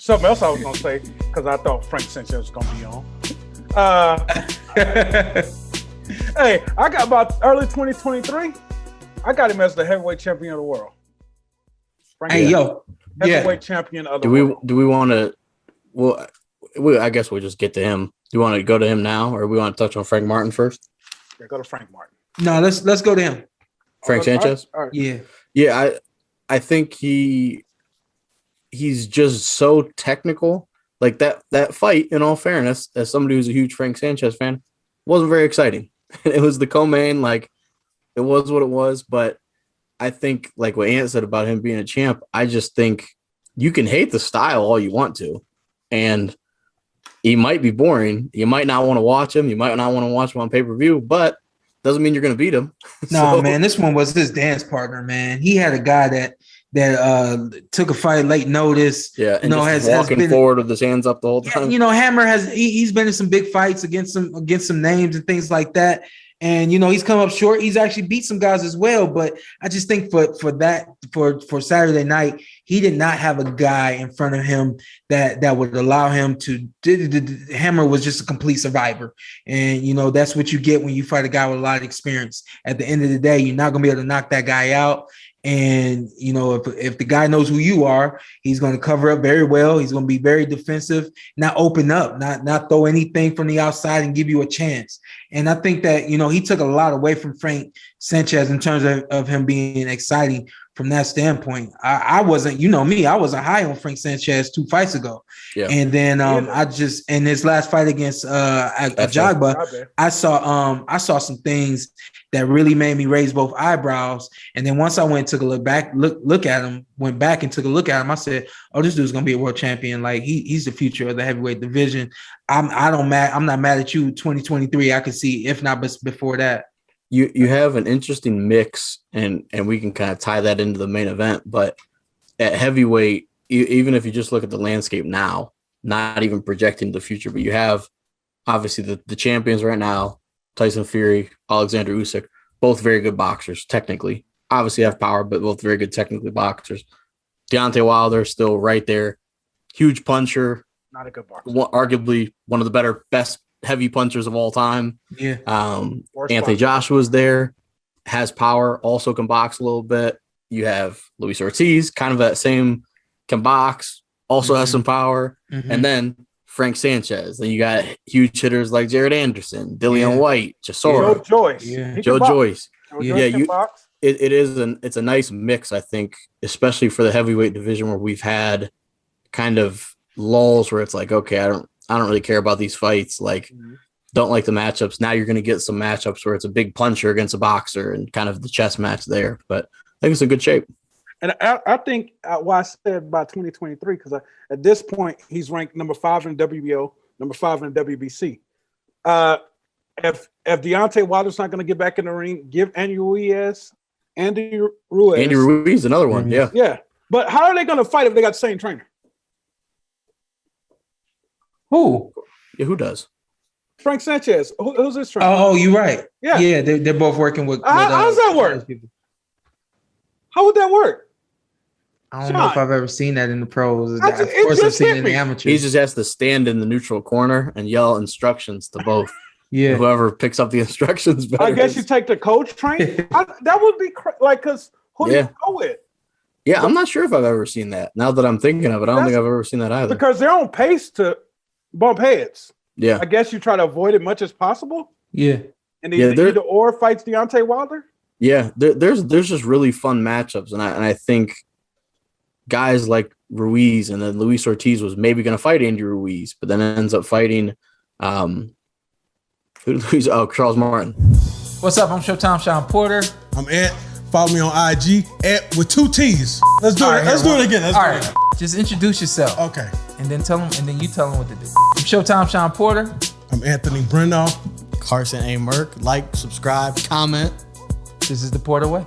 Something else I was gonna say because I thought Frank Sanchez was gonna be on. Hey, I got about early 2023. I got him as the heavyweight champion of the world. Heavyweight champion of the world. Do we want to? Well, I guess we'll just get to him. Do you want to go to him now, or we want to touch on Frank Martin first? Yeah, go to Frank Martin. No, let's go to him. Frank Sanchez. All right. Yeah. I think he's just so technical. Like that fight, in all fairness, as somebody who's a huge Frank Sanchez fan, wasn't very exciting. It was the co-main, like it was what it was. But I think, like what Ant said about him being a champ, I just think you can hate the style all you want to, and he might be boring. You might not want to watch him. You might not want to watch him on pay-per-view, but doesn't mean you're going to beat him. No, man, this one was his dance partner, man. He had a guy that took a fight late notice. Yeah, and has walking forward with his hands up the whole time. You know, Hammer he's been in some big fights against some names and things like that. And you know, he's come up short. He's actually beat some guys as well. But I just think for Saturday night, he did not have a guy in front of him that would allow him to. Hammer was just a complete survivor, and you know that's what you get when you fight a guy with a lot of experience. At the end of the day, you're not gonna be able to knock that guy out. And, you know, if the guy knows who you are, he's going to cover up very well. He's going to be very defensive, not open up, not throw anything from the outside and give you a chance. And I think that, you know, he took a lot away from Frank Sanchez in terms of him being exciting from that standpoint. I wasn't, you know me, I wasn't high on Frank Sanchez 2 fights ago. Yeah. And then I just, in his last fight against Ajagba, I saw some things that really made me raise both eyebrows. And then once I went and took a look back and took a look at him, I said, oh, this dude's gonna be a world champion. Like he's the future of the heavyweight division. I'm not mad at you. 2023, I could see, if not before that. You have an interesting mix, and we can kind of tie that into the main event. But at heavyweight, even if you just look at the landscape now, not even projecting the future, but you have obviously the champions right now, Tyson Fury, Alexander Usyk, both very good boxers technically. Obviously have power, but both very good technically boxers. Deontay Wilder still right there, huge puncher, not a good boxer, arguably one of the best heavy punchers of all time. Yeah. Anthony Joshua's there, has power, also can box a little bit. You have Luis Ortiz, kind of that same, can box, also has some power. Mm-hmm. And then Frank Sanchez. Then you got huge hitters like Jared Anderson, Dillian White, Chisora, Joe Joyce. It's a nice mix, I think, especially for the heavyweight division where we've had kind of lulls where it's like, okay, I don't really care about these fights. Like, don't like the matchups. Now you're going to get some matchups where it's a big puncher against a boxer and kind of the chess match there. But I think it's in good shape. And I think why I said by 2023, because at this point, he's ranked number 5 in WBO, number 5 in WBC. If Deontay Wilder's not going to get back in the ring, give Andy Ruiz. Andy Ruiz, another one. Yeah. Yeah. But how are they going to fight if they got the same trainer? Who? Yeah, who does? Frank Sanchez. Who's his trainer? Oh, you're right. Yeah. Yeah, they're both working with how does that work? How would that work? I don't know if I've ever seen that in the pros. Of course, I've seen it in the amateurs. He just has to stand in the neutral corner and yell instructions to both. Yeah. Whoever picks up the instructions better. I guess you take the coach train. That would be because who do you go with? Yeah, I'm not sure if I've ever seen that. Now that I'm thinking of it, I don't think I've ever seen that either. Because they're on pace to bump heads. Yeah. I guess you try to avoid it much as possible. Yeah. And either or fights Deontay Wilder. Yeah, there's just really fun matchups, and I think guys like Ruiz and then Luis Ortiz was maybe going to fight Andy Ruiz, but then ends up fighting Charles Martin. What's up? I'm Showtime Shawn Porter. I'm Ant. Follow me on IG with 2 T's. Let's do it. Let's do it again. Just introduce yourself. Okay. And then you tell them what to do. I'm Showtime Shawn Porter. I'm Anthony Brenagh. Carson A. Merk. Like, subscribe, comment. This is the Porter Way.